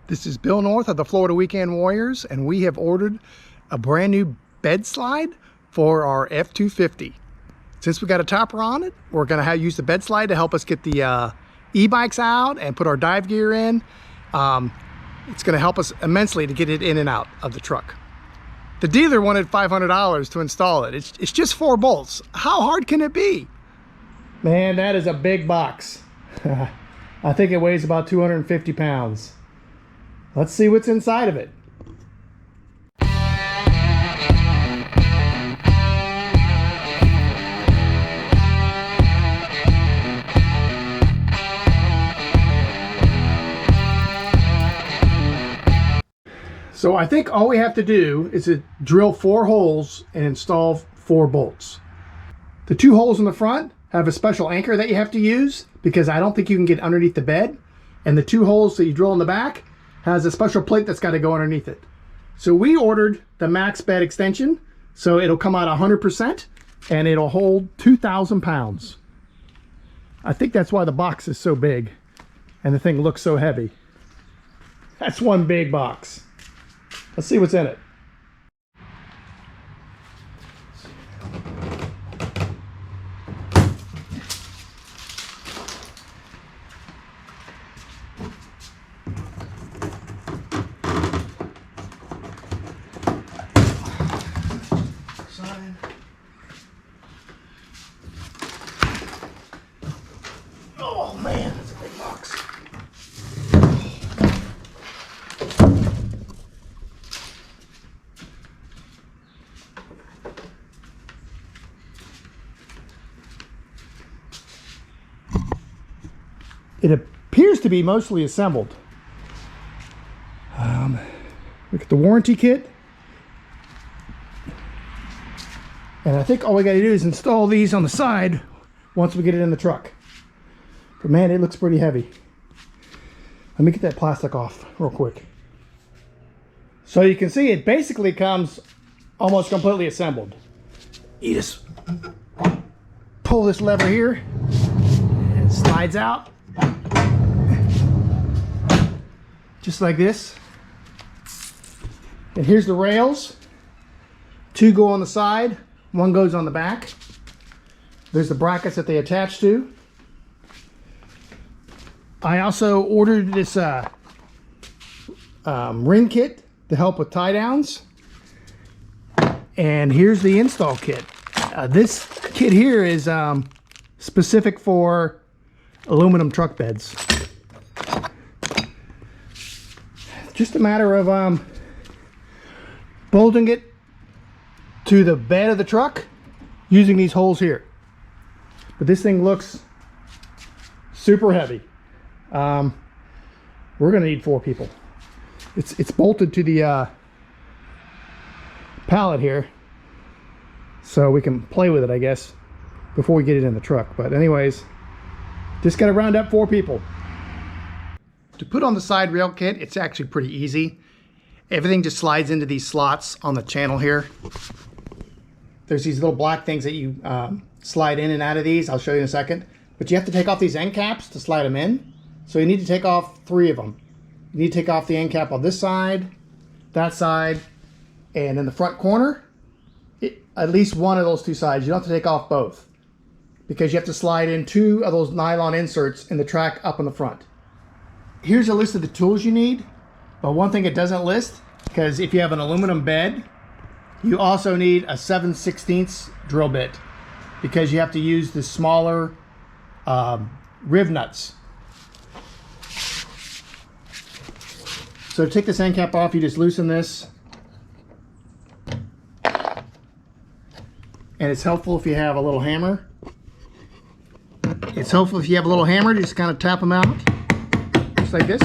This is Bill North of the Florida Weekend Warriors, and we have ordered a brand new bed slide for our F-250. Since we got a topper on it, we're going to use the bed slide to help us get the e-bikes out and put our dive gear in. It's going to help us immensely to get it in and out of the truck. The dealer wanted $500 to install it. It's just 4 bolts. How hard can it be? Man, that is a big box. I think it weighs about 250 pounds. Let's see what's inside of it. So I think all we have to do is to drill 4 holes and install 4 bolts. The 2 holes in the front have a special anchor that you have to use because I don't think you can get underneath the bed. And the 2 holes that you drill in the back has a special plate that's got to go underneath it. So we ordered the Max Bed Extension, so it'll come out 100% and it'll hold 2,000 pounds. I think that's why the box is so big and the thing looks so heavy. That's one big box. Let's see what's in it. Oh man, that's a big box. It appears to be mostly assembled. Look at the warranty kit. And I think all we got to do is install these on the side once we get it in the truck. But man, it looks pretty heavy. Let me get that plastic off real quick. So you can see it basically comes almost completely assembled. You just pull this lever here and it slides out. Just like this. And here's the rails. 2 go on the side, 1 goes on the back. There's the brackets that they attach to. I also ordered this ring kit to help with tie downs. And here's the install kit. This kit here is specific for aluminum truck beds. Just a matter of bolting it to the bed of the truck using these holes here. But this thing looks super heavy. We're gonna need 4 people. It's bolted to the pallet here, so we can play with it, I guess, before we get it in the truck. But anyways, just gotta round up 4 people. To put on the side rail kit, it's actually pretty easy. Everything just slides into these slots on the channel here. There's these little black things that you slide in and out of these. I'll show you in a second. But you have to take off these end caps to slide them in. So you need to take off 3 of them. You need to take off the end cap on this side, that side, and in the front corner, at least one of those 2 sides. You don't have to take off both because you have to slide in 2 of those nylon inserts in the track up in the front. Here's a list of the tools you need, but one thing it doesn't list, because if you have an aluminum bed, you also need a 7/16 drill bit because you have to use the smaller riv nuts. So to take this end cap off, you just loosen this. And it's helpful if you have a little hammer. It's helpful if you have a little hammer to just kind of tap them out. Just like this.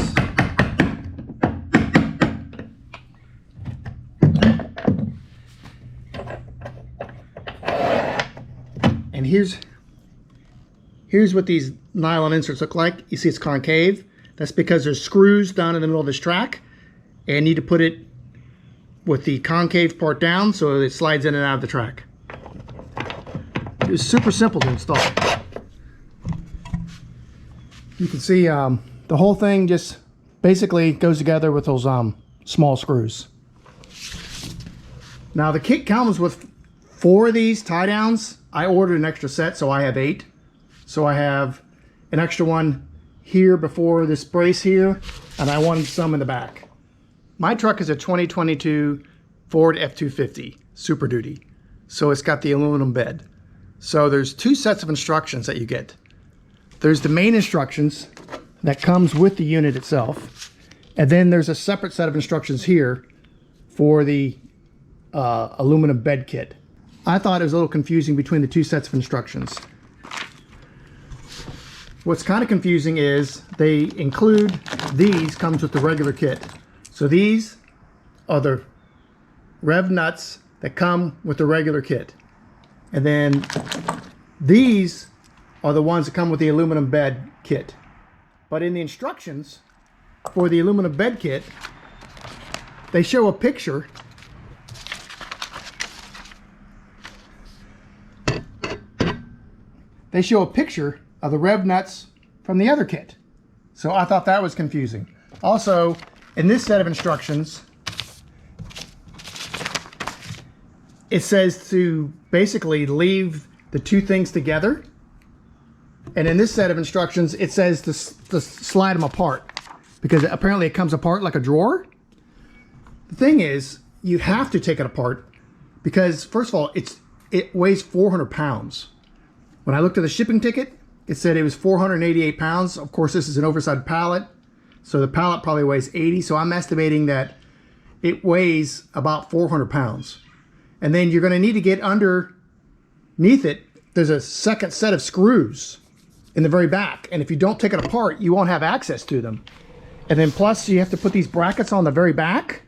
And here's what these nylon inserts look like. You see it's concave. That's because there's screws down in the middle of this track, and you need to put it with the concave part down so it slides in and out of the track. It's super simple to install. You can see the whole thing just basically goes together with those small screws. Now the kit comes with 4 of these tie downs. I ordered an extra set, so I have 8. So I have an extra one here before this brace here, and I wanted some in the back. My truck is a 2022 Ford F-250 Super Duty, so it's got the aluminum bed. So there's 2 sets of instructions that you get. There's the main instructions that comes with the unit itself, and then there's a separate set of instructions here for the aluminum bed kit. I thought it was a little confusing between the 2 sets of instructions. What's kind of confusing is they include these comes with the regular kit. So these are the rev nuts that come with the regular kit. And then these are the ones that come with the aluminum bed kit. But in the instructions for the aluminum bed kit, they show a picture of the rev nuts from the other kit. So I thought that was confusing. Also, in this set of instructions, it says to basically leave the 2 things together. And in this set of instructions, it says to slide them apart, because apparently it comes apart like a drawer. The thing is, you have to take it apart because, first of all, it weighs 400 pounds. When I looked at the shipping ticket, it said it was 488 pounds. Of course, this is an oversized pallet, so the pallet probably weighs 80. So I'm estimating that it weighs about 400 pounds. And then you're going to need to get underneath it. There's a second set of screws in the very back. And if you don't take it apart, you won't have access to them. And then plus you have to put these brackets on the very back.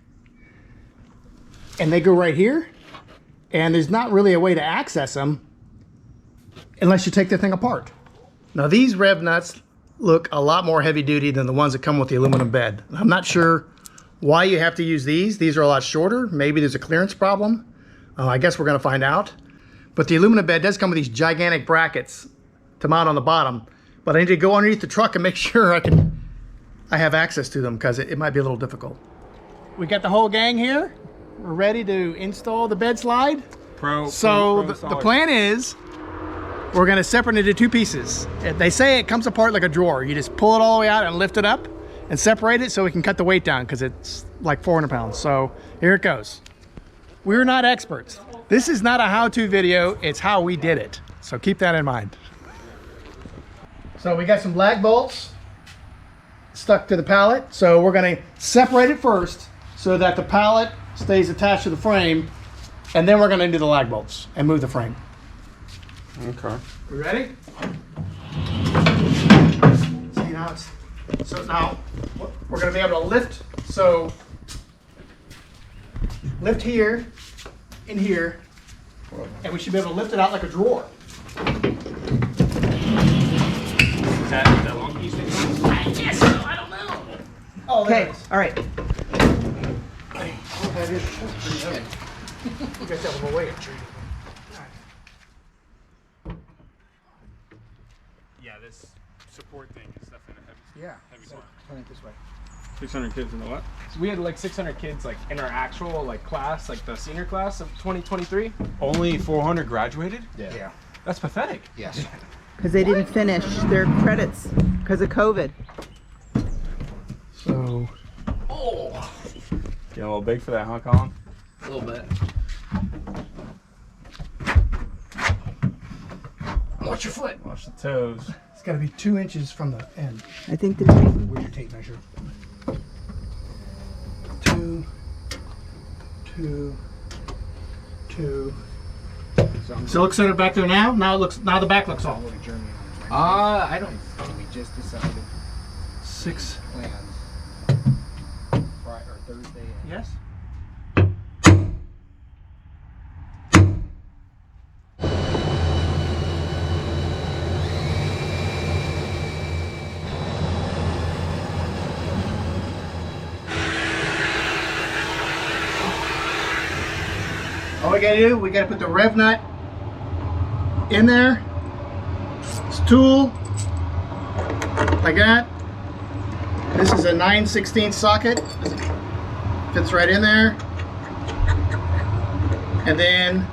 And they go right here. And there's not really a way to access them unless you take the thing apart. Now these rev nuts look a lot more heavy duty than the ones that come with the aluminum bed. I'm not sure why you have to use these. These are a lot shorter. Maybe there's a clearance problem. I guess we're going to find out. But the aluminum bed does come with these gigantic brackets to mount on the bottom. But I need to go underneath the truck and make sure I have access to them, because it might be a little difficult. We got the whole gang here. We're ready to install the bed slide. The plan is we're going to separate it into 2 pieces. They say it comes apart like a drawer. You just pull it all the way out and lift it up and separate it so we can cut the weight down, because it's like 400 pounds. So here it goes. We're not experts. This is not a how-to video. It's how we did it. So keep that in mind. So we got some lag bolts stuck to the pallet. So we're going to separate it first so that the pallet stays attached to the frame. And then we're going to do the lag bolts and move the frame. Okay. We ready? See, now we're going to be able to lift. So lift here and here, and we should be able to lift it out like a drawer. Is that long piece? I guess so. I don't know. Oh, Okay. All right. That is pretty heavy. You guys have a weight. Yeah, this support thing is definitely a Yeah. heavy one. Turn it this way. 600 kids in the what? So we had like 600 kids like in our actual like class, like the senior class of 2023. Only 400 graduated? Yeah. That's pathetic. Yes. Because they didn't finish their credits because of COVID. So. Getting a little big for that, huh, Colin? A little bit. Watch your foot. Watch the toes. It's got to be 2 inches from the end. I think the tape. Where's your tape measure? 2, 2, 2. So it looks better back there now. Now the back looks off. I don't. We just decided 6. plans Friday or Thursday. Yes. All we gotta do, we gotta put the rev nut in there, spool, like that, This is a 9/16 socket. Fits right in there. And then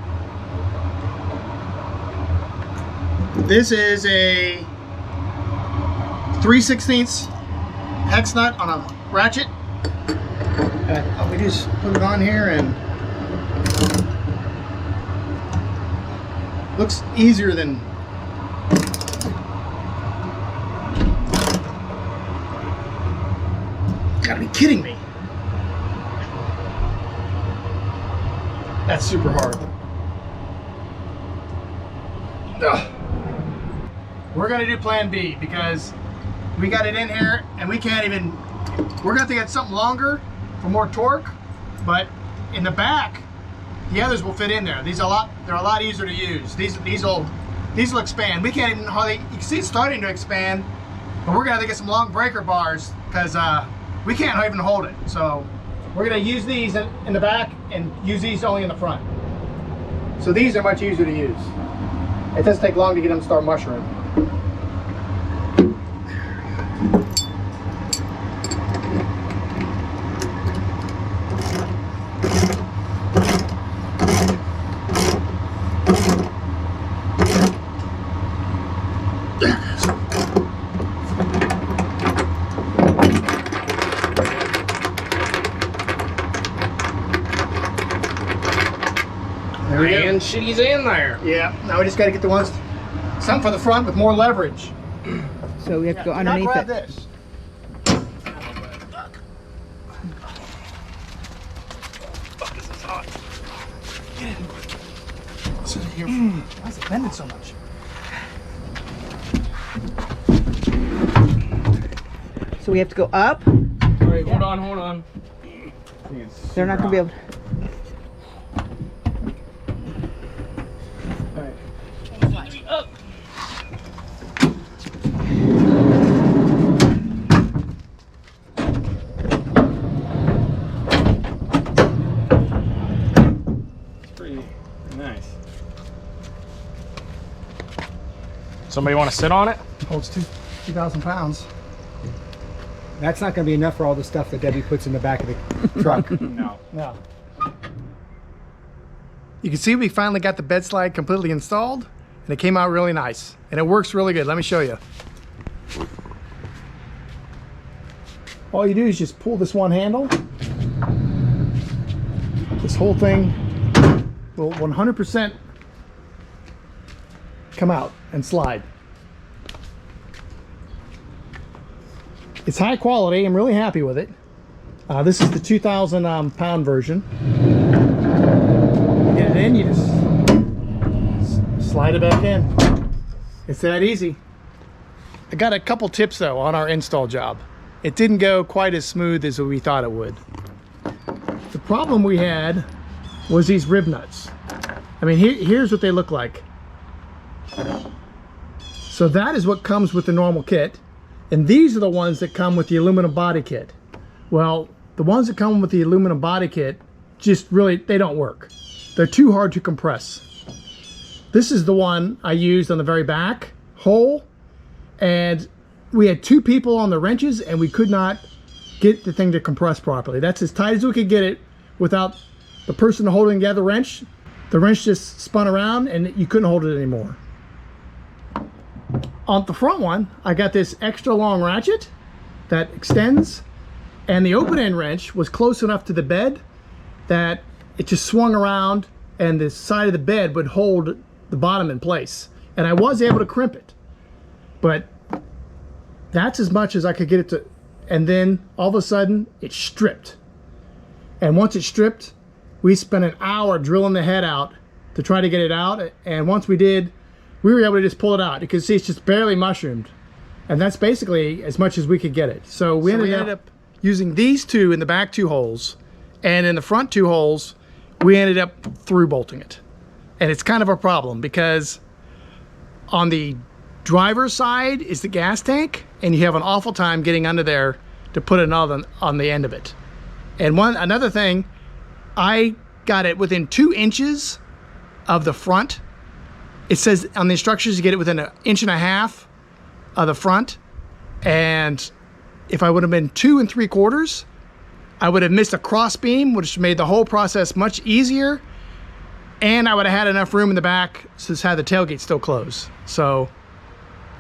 this is a 3/16 hex nut on a ratchet. We just put it on here and looks easier than gotta be kidding me. That's super hard. Ugh. We're gonna do plan B because we got it in here and we can't even, we're gonna have to get something longer for more torque, but in the back, the others will fit in there. They're a lot easier to use. These will expand. We can't even hardly, you can see it's starting to expand, but we're gonna have to get some long breaker bars because we can't even hold it. So we're gonna use these in the back and use these only in the front. So these are much easier to use. It doesn't take long to get them to start mushrooming. There we go. And shitty's in there. Yeah, now we just got to get the ones, some for the front with more leverage. So we have to go underneath grab it. this. Fuck, this is hot. Get in. Sit here. Why is it bending so much? So we have to go up. All right, hold on. They're not gonna be able to. Up. It's pretty nice. Somebody want to sit on it? Holds 2,000 pounds. That's not going to be enough for all the stuff that Debbie puts in the back of the truck. No. No. You can see we finally got the bed slide completely installed, and it came out really nice. And it works really good. Let me show you. All you do is just pull this one handle. This whole thing will 100% come out and slide. It's high quality. I'm really happy with it. This is the 2,000 pound version. Get it in, you just slide it back in. It's that easy. I got a couple tips though on our install job. It didn't go quite as smooth as we thought it would. The problem we had was these rib nuts. I mean, here's what they look like. So that is what comes with the normal kit. And these are the ones that come with the aluminum body kit. Well, the ones that come with the aluminum body kit just really, they don't work. They're too hard to compress. This is the one I used on the very back hole, and we had two people on the wrenches and we could not get the thing to compress properly. That's as tight as we could get it without the person holding the other wrench. The wrench just spun around and you couldn't hold it anymore. On the front one, I got this extra long ratchet that extends, and the open end wrench was close enough to the bed that it just swung around and the side of the bed would hold the bottom in place. And I was able to crimp it, but that's as much as I could get it to. And then all of a sudden it stripped. And once it stripped, we spent an hour drilling the head out to try to get it out. And once we did, we were able to just pull it out. You can see it's just barely mushroomed. And that's basically as much as we could get it. So we ended up using these two in the back two holes, and in the front two holes, we ended up through bolting it. And it's kind of a problem because on the driver's side is the gas tank, and you have an awful time getting under there to put another on the end of it. And another thing, I got it within 2 inches of the front. It says on the instructions you get it within 1.5 inches of the front, and if I would have been 2 3/4, I would have missed a cross beam, which made the whole process much easier. And I would have had enough room in the back to have the tailgate still closed. So,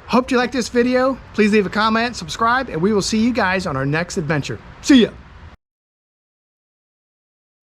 hope you liked this video. Please leave a comment, subscribe, and we will see you guys on our next adventure. See ya.